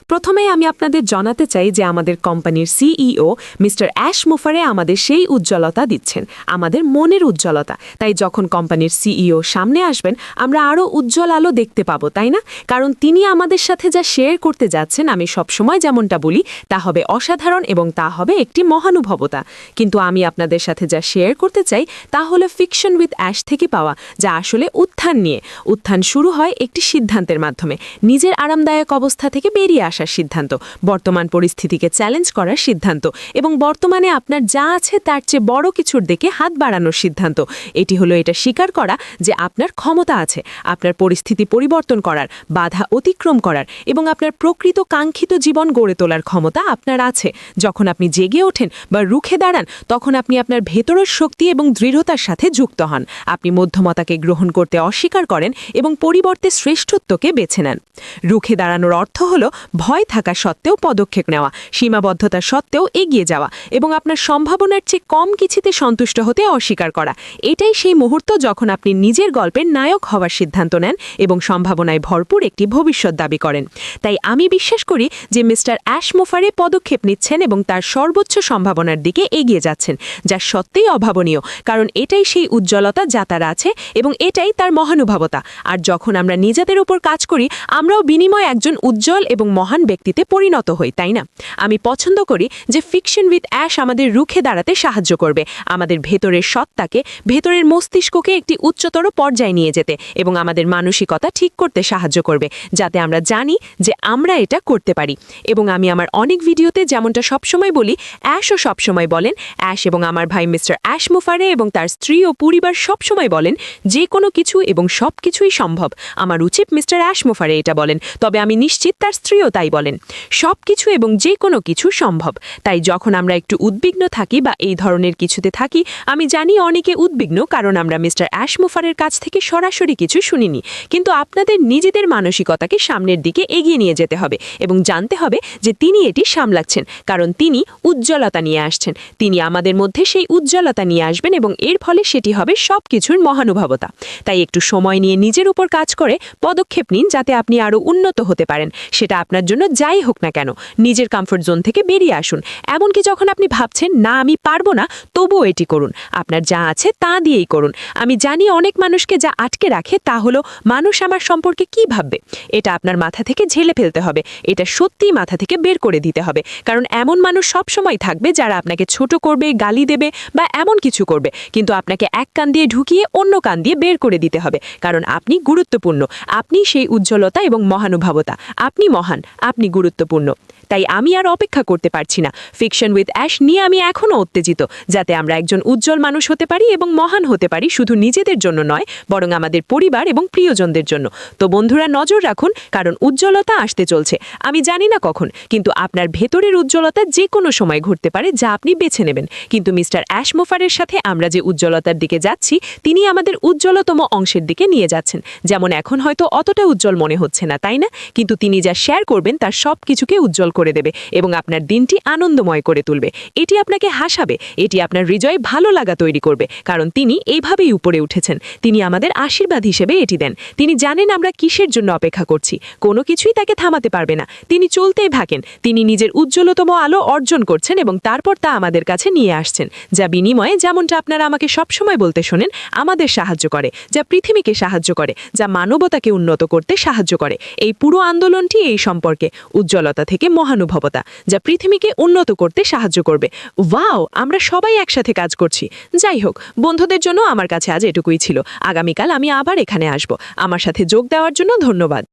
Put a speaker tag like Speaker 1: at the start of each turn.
Speaker 1: প্রথমেই আমি আপনাদের জানাতে চাই যে আমাদের কোম্পানির সিইও মিস্টার অ্যাশ মুফারে আমাদের সেই উজ্জ্বলতা দিচ্ছেন, আমাদের মনের উজ্জ্বলতা। তাই যখন কোম্পানির সিইও সামনে আসবেন আমরা আরও উজ্জ্বল আলো দেখতে পাবো, তাই না? কারণ তিনি আমাদের সাথে যা শেয়ার করতে যাচ্ছেন, আমি সবসময় যেমনটা বলি, তা হবে অসাধারণ এবং তা হবে একটি মহানুভবতা। কিন্তু আমি আপনাদের সাথে যা শেয়ার করতে চাই তা হলো ফিকশন উইথ অ্যাশ থেকে পাওয়া, যা আসলে উত্থান নিয়ে। উত্থান শুরু হয় একটি সিদ্ধান্তের মাধ্যমে, নিজের আরামদায়ক অবস্থা থেকে বেরিয়ে আসার সিদ্ধান্ত, বর্তমান পরিস্থিতিকে চ্যালেঞ্জ করার সিদ্ধান্ত এবং বর্তমানে আপনার যা আছে তার চেয়ে বড় কিছুর দিকে হাত বাড়ানোর সিদ্ধান্ত। এটি হলো এটা স্বীকার করা যে আপনার ক্ষমতা আছে, আপনার পরিস্থিতি পরিবর্তন করার, বাধা অতিক্রম করার এবং আপনার প্রকৃত কাঙ্ক্ষিত জীবন গড়ে তোলার ক্ষমতা আপনার আছে। যখন আপনি জেগে ওঠেন বা রুখে দাঁড়ান, তখন আপনি আপনার ভেতরের শক্তি এবং দৃঢ়তার সাথে যুক্ত হন। আপনি মধ্যমতাকে গ্রহণ করতে অস্বীকার করেন এবং পরিবর্তে শ্রেষ্ঠত্বকে বেছে নেন। রুখে দাঁড়ানোর অর্থ হল ভয় থাকা সত্ত্বেও পদক্ষেপ নেওয়া, সীমাবদ্ধতা সত্ত্বেও এগিয়ে যাওয়া এবং আপনার সম্ভাবনার চেয়ে কম কিছুতে সন্তুষ্ট হতে অস্বীকার করা। এটাই সেই মুহূর্ত যখন আপনি নিজের গল্পের নায়ক হওয়ার সিদ্ধান্ত নেন এবং সম্ভাবনায় ভরপুর একটি ভবিষ্যৎ দাবি করেন। তাই আমি বিশ্বাস করি যে মিস্টার অ্যাশ মুফারে পদক্ষেপ নিচ্ছেন এবং তার সর্বোচ্চ সম্ভাবনার দিকে এগিয়ে যাচ্ছেন, যা সত্যিই অভাবনীয়, কারণ এটাই সেই উজ্জ্বলতা যা তার আছে এবং এটাই তার মহানুভবতা। আর যখন আমরা নিজেদের উপর কাজ করি, আমরাও বিনিময়ে একজন উজ্জ্বল এবং মহান ব্যক্তিতে পরিণত হই, তাই না? আমি পছন্দ করি যে ফিকশন উইথ অ্যাশ আমাদের রুখে দাঁড়াতে সাহায্য করবে, আমাদের ভেতরের সত্তাকে, ভেতরের মস্তিষ্ককে একটি উচ্চতর পর্যায়ে নিয়ে যেতে এবং আমাদের মানসিকতা ঠিক করতে সাহায্য করবে, যাতে আমরা জানি যে আমরা এটা করতে পারি। এবং আমি আমার অনেক ভিডিওতে যেমনটা সবসময় বলি, অ্যাশও সবসময় বলেন, অ্যাশ এবং আমার ভাই মিস্টার অ্যাশ মুফারে এবং তার স্ত্রী ও পরিবার সবসময় বলেন যে কোনো কিছু এবং সব কিছুই সম্ভব। আমার উচিত মিস্টার অ্যাশ মুফারে এটা বলেন, তবে আমি নিশ্চিত তার স্ত্রীও তাই বলেন। সব কিছু এবং যে কোনো কিছু সম্ভব। তাই যখন আমরা একটু উদ্বিগ্ন থাকি বা এই ধরনের কিছুতে থাকি, আমি জানি অনেকে উদ্বিগ্ন কারণ আমরা মিস্টার অ্যাশ মুফারের কাছ থেকে সরাসরি কিছু শুনিনি। কিন্তু আপনাদের নিজেদের মানসিকতাকে সামনের দিকে এগিয়ে নিয়ে যেতে হবে এবং জানতে হবে যে তিনি এটি সামলাচ্ছেন, কারণ তিনি উজ্জ্বলতা নিয়ে আসছেন। তিনি আমাদের মধ্যে সেই উজ্জ্বলতা নিয়ে আসবেন এবং এর ফলে সেটি হবে সব কিছুর মহানুভবতা। তাই একটু সময় নিয়ে নিজের উপর কাজ করে পদক্ষেপ নিন, যাতে আপনি আরও উন্নত হতে পারেন। সেটা আপনার জন্য যাই হোক না কেন, নিজের কমফোর্ট জোন থেকে বেরিয়ে আসুন। এমনকি যখন আপনি ভাবছেন না আমি পারবো না, তবুও এটি করুন। আপনার যা আছে তা দিয়েই করুন। আমি জানি অনেক মানুষকে যা আটকে রাখে তা হলো মানুষ আমার সম্পর্কে কি ভাববে। এটা আপনার মাথা থেকে ঝেলে ফেলতে হবে, এটা সত্যিই মাথা থেকে বের করে দিতে হবে, কারণ এমন মানুষ সব সময় থাকবে যারা আপনাকে ছোট করবে, গালি দেবে বা এমন কিছু করবে। কিন্তু আপনাকে এক কান দিয়ে ঢুকিয়ে অন্য কান দিয়ে বের করে দিতে হবে, কারণ আপনি গুরুত্বপূর্ণ, আপনি সেই উজ্জ্বলতা এবং মহানুভবতা, আপনি মহান, আপনি গুরুত্বপূর্ণ। তাই আমি আর অপেক্ষা করতে পারছি না। ফিকশন উইথ অ্যাশ নিয়ে আমি এখনও উত্তেজিত, যাতে আমরা একজন উজ্জ্বল মানুষ হতে পারি এবং মহান হতে পারি, শুধু নিজেদের জন্য নয় বরং আমাদের পরিবার এবং প্রিয়জনদের জন্য। তো বন্ধুরা, নজর রাখুন, কারণ উজ্জ্বলতা আসতে চলছে। আমি জানি না কখন, কিন্তু আপনার ভেতরের উজ্জ্বলতা যে কোনো সময় ঘটতে পারে, যা আপনি বেছে নেবেন। কিন্তু মিস্টার অ্যাশ মুফারের সাথে আমরা যে উজ্জ্বলতার দিকে যাচ্ছি, তিনি আমাদের উজ্জ্বলতম অংশের দিকে নিয়ে যাচ্ছেন। যেমন এখন হয়তো অতটা উজ্জ্বল মনে হচ্ছে না, তাই না? কিন্তু তিনি যা শেয়ার করবেন তার সব কিছুকে উজ্জ্বল করে দেবে এবং আপনার দিনটি আনন্দময় করে তুলবে। এটি আপনাকে হাসাবে, এটি আপনার হৃদয়ে ভালো লাগা তৈরি করবে, কারণ তিনি এইভাবেই উপরে উঠেছেন। তিনি আমাদের আশীর্বাদ হিসেবে এটি দেন। তিনি জানেন আমরা কিসের জন্য অপেক্ষা করছি, কোনো কিছুই তাকে থামাতে পারবে না। তিনি চলতেই থাকেন, তিনি নিজের উজ্জ্বলতম আলো অর্জন করছেন এবং তারপর তা আমাদের কাছে নিয়ে আসছেন, যা বিনিময়ে, যেমনটা আপনারা আমাকে সবসময় বলতে শোনেন, আমাদের সাহায্য করে, যা পৃথিবীকে সাহায্য করে, যা মানবতাকে উন্নত করতে সাহায্য করে। এই পুরো আন্দোলনটি এই সম্পর্কে, উজ্জ্বলতা থেকে মহানুভবতা, যা পৃথিবীকে উন্নত করতে সাহায্য করবে। ওয়াও, আমরা সবাই একসাথে কাজ করছি। যাই হোক, বন্ধুদের জন্য আমার কাছে আজ এটুকুই ছিল। আগামীকাল আমি আবার এখানে আসব। আমার সাথে যোগ দেওয়ার জন্য ধন্যবাদ।